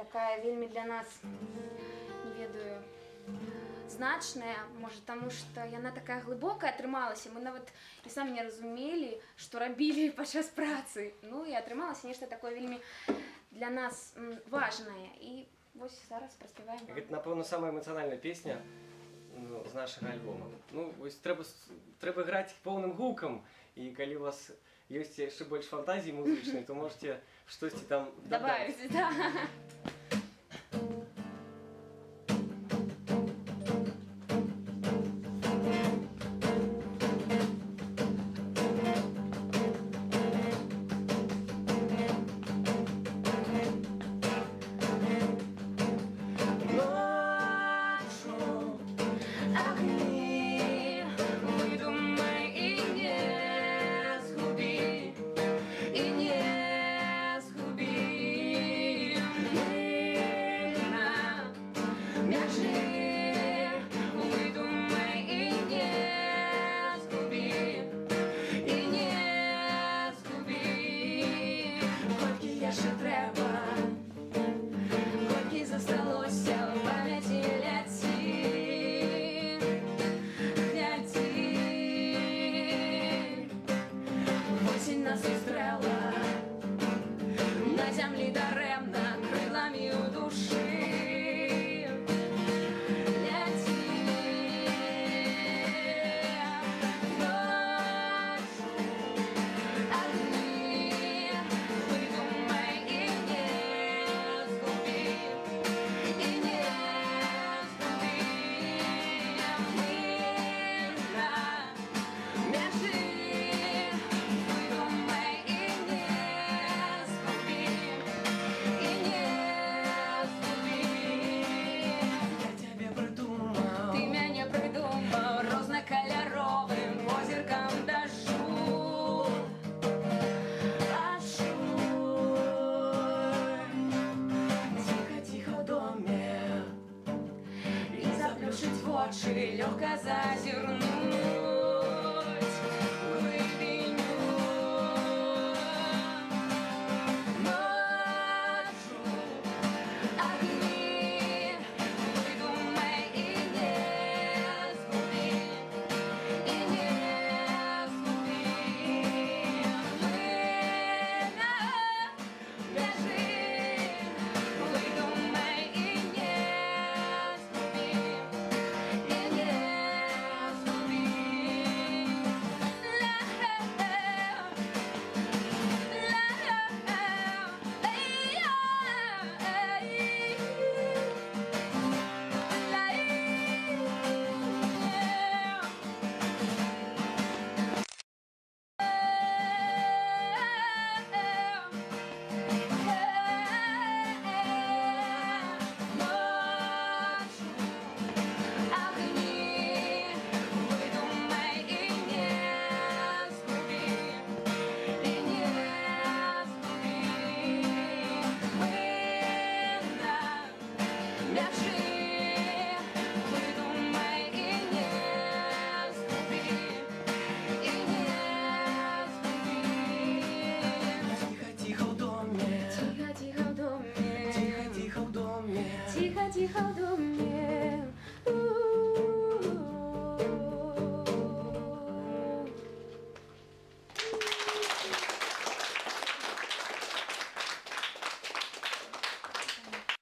такая вельмі для нас, не ведаю, значная, может, тому что яна такая глыбокая атрымалася, мы нават і самі не разумелі, што рабілі падчас працы. Ну і атрымалася нешта такое вельмі для нас важнае. І вось зараз праспяваем. Гэта, напэўна, самая эмацыянальная песня з нашага альбома. Ну, вось трэба граць поўным гукам, і калі у вас ёсць яшчэ больш фантазіі музычнай, то можете штосьці там дадаць. Добавить, да. На землі даремна крилами у душі ляці. Ночью огни выдумай и не сгуби, и не сгуби. Мы на межи выдумай и не сгуби. Рознокольоровым озерком дождю. Тихо-тихо в доме и заплющить в очи, легко зазирнуть в глубиню. Ночью огни выдумай и не сгуби. Тихо-тихо в доме.